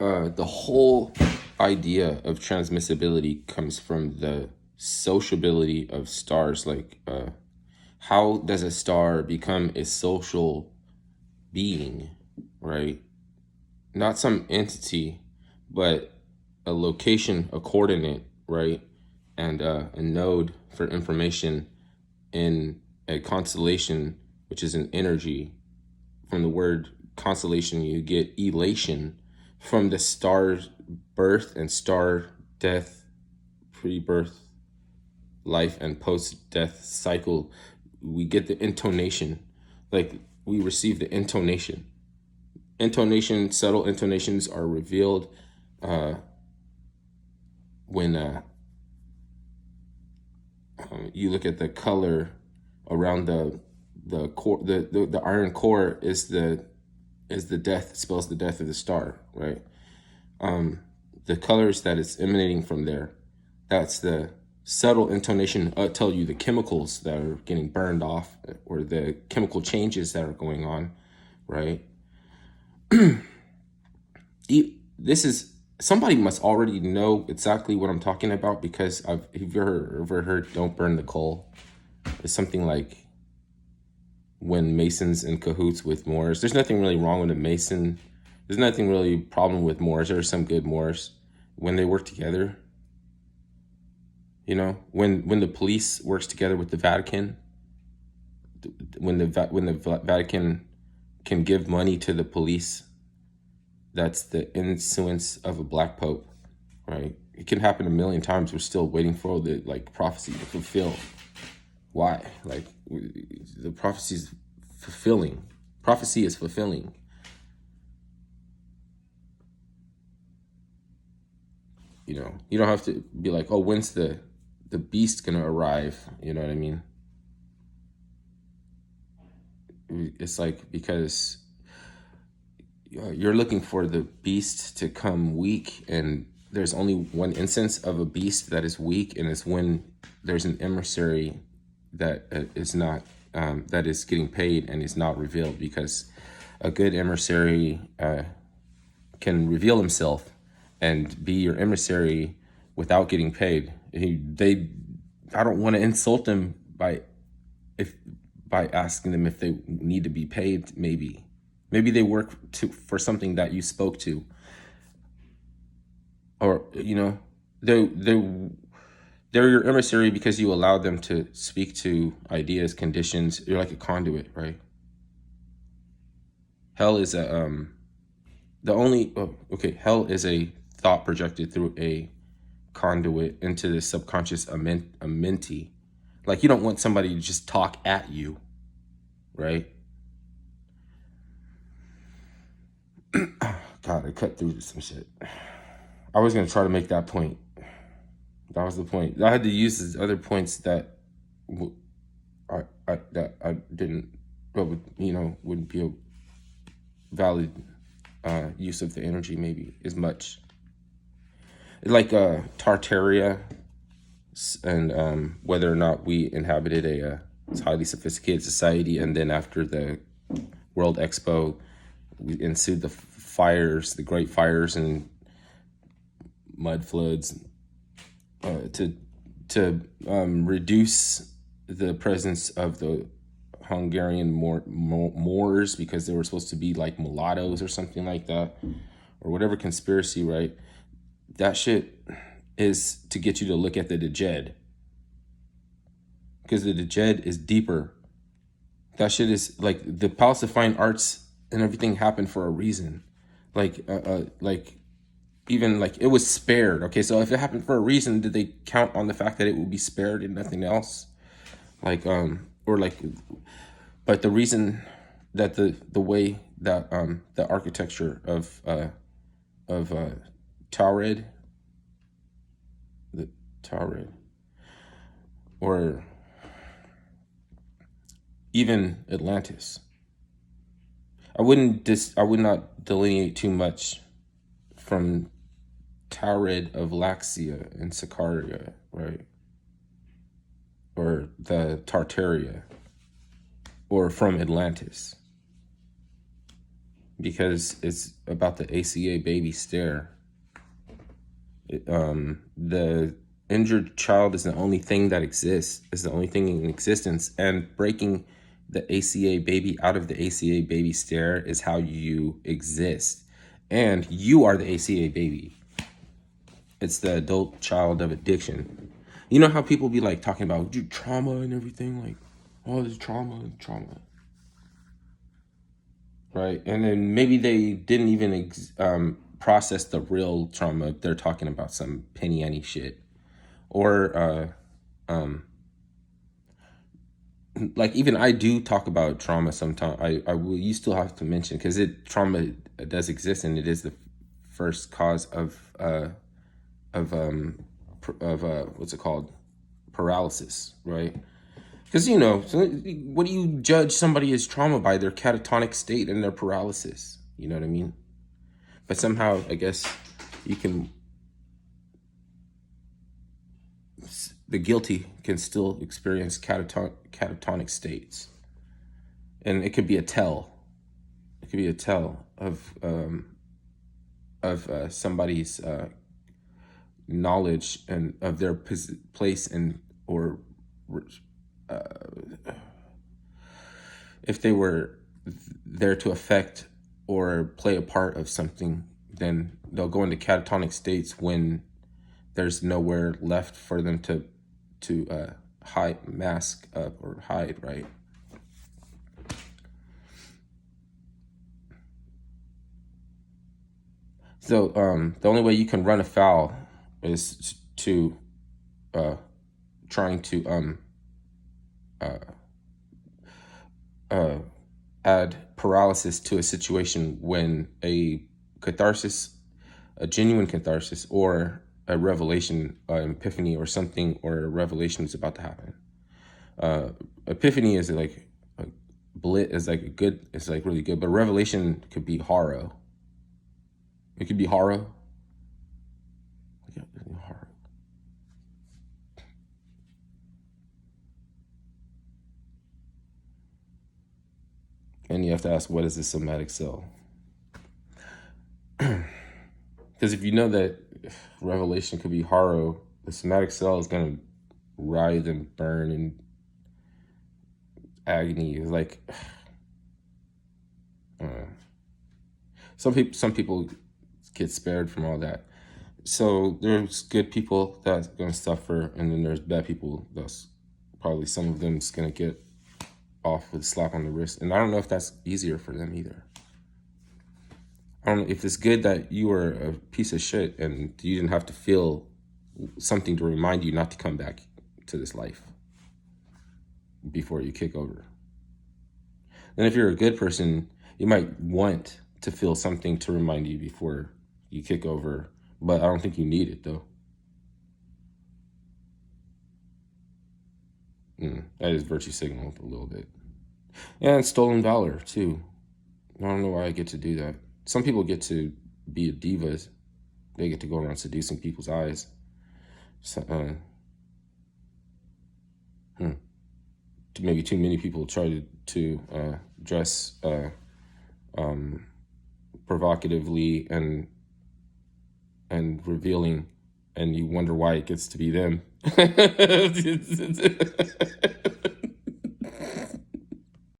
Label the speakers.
Speaker 1: the whole idea of transmissibility comes from the sociability of stars. Like, how does a star become a social being, right? Not some entity, but a location, a coordinate, right? And a node for information in a constellation, which is an energy. From the word constellation, you get elation. From the star birth and star death, pre-birth, life, and post-death cycle, we get the intonation. Like, we receive the intonation. Subtle intonations are revealed when you look at the color around the core. The iron core is the death, spells the death of the star, right? The colors that it's emanating from there, that's the subtle intonation. Tell you the chemicals that are getting burned off, or the chemical changes that are going on, right? This is, somebody must already know exactly what I'm talking about, because have you ever heard "don't burn the coal"? It's something like when Masons in cahoots with Moors. There's nothing really wrong with a Mason. There's nothing really problem with Moors. There are some good Moors when they work together. You know, when the police works together with the Vatican, when the Vatican can give money to the police, that's the influence of a black pope, right? It can happen a million times. We're still waiting for the prophecy to fulfill. Why? Like, the prophecy is fulfilling. Prophecy is fulfilling. You know, you don't have to be like, oh, when's the beast gonna arrive? You know what I mean? It's like, because you're looking for the beast to come weak, and there's only one instance of a beast that is weak, and it's when there's an emissary that is not that is getting paid and is not revealed, because a good emissary can reveal himself and be your emissary without getting paid. I don't want to insult them by asking them if they need to be paid. Maybe they work for something that you spoke to, or you know, they're your emissary because you allowed them to speak to ideas, conditions. You're like a conduit, right? Hell is hell is a thought projected through a conduit into the subconscious amenti. Like, you don't want somebody to just talk at you, right? God, I cut through some shit. I was gonna try to make that point. That was the point. I had to use these other points that I didn't, but wouldn't be a valid use of the energy, maybe as much. Like Tartaria, and whether or not we inhabited a highly sophisticated society, and then after the World Expo, we ensued the fires, the great fires and mud floods, to reduce the presence of the Hungarian Moors, because they were supposed to be like mulattoes or something like that, or whatever conspiracy, right? That shit is to get you to look at the DJED, because the DJED is deeper. That shit is like, the Palace of Fine Arts and everything happened for a reason. Even like it was spared. Okay, so if it happened for a reason, did they count on the fact that it would be spared and nothing else? But the reason that the way that the architecture of Taured, or even Atlantis, I would not delineate too much from Taured of Laxia and Sicaria, right? Or the Tartaria, or from Atlantis. because it's about the ACA baby stare. The injured child is the only thing that exists, is the only thing in existence, and breaking the ACA baby out of the ACA baby stare is how you exist. And you are the ACA baby. It's the adult child of addiction. You know how people be like talking about trauma and everything, like all this trauma, right? And then maybe they didn't even process the real trauma. They're talking about some penny ante shit, or like even I do talk about trauma sometimes. I will. You still have to mention because trauma does exist, and it is the first cause of what's it called, paralysis, right? Because so what do you judge somebody as trauma by? Their catatonic state and their paralysis. You know what I mean? But somehow, I guess, you can. The guilty can still experience catatonic states, and it could be a tell. It could be a tell of somebody's knowledge and of their place and or if they were there to affect or play a part of something, then they'll go into catatonic states when there's nowhere left for them to hide, mask up, or hide, right? So the only way you can run afoul is to trying to add paralysis to a situation when a genuine catharsis, or a revelation, epiphany, or something, or a revelation is about to happen. Epiphany is like a blit, is like a good, it's like really good, but revelation could be horror. It could be horror. Yeah, horror. And you have to ask, what is the somatic cell? Because if you know that revelation could be horror, the somatic cell is going to writhe and burn in agony. It's like some people get spared from all that. So there's good people that's going to suffer, and then there's bad people that's probably, some of them is going to get off with a slap on the wrist. And I don't know if that's easier for them either. I don't know if it's good that you were a piece of shit and you didn't have to feel something to remind you not to come back to this life before you kick over. Then if you're a good person, you might want to feel something to remind you before you kick over, but I don't think you need it though. That is virtue signal a little bit. And stolen valor too. I don't know why I get to do that. Some people get to be a diva. They get to go around seducing people's eyes. So, maybe too many people try to dress provocatively and revealing, and you wonder why it gets to be them.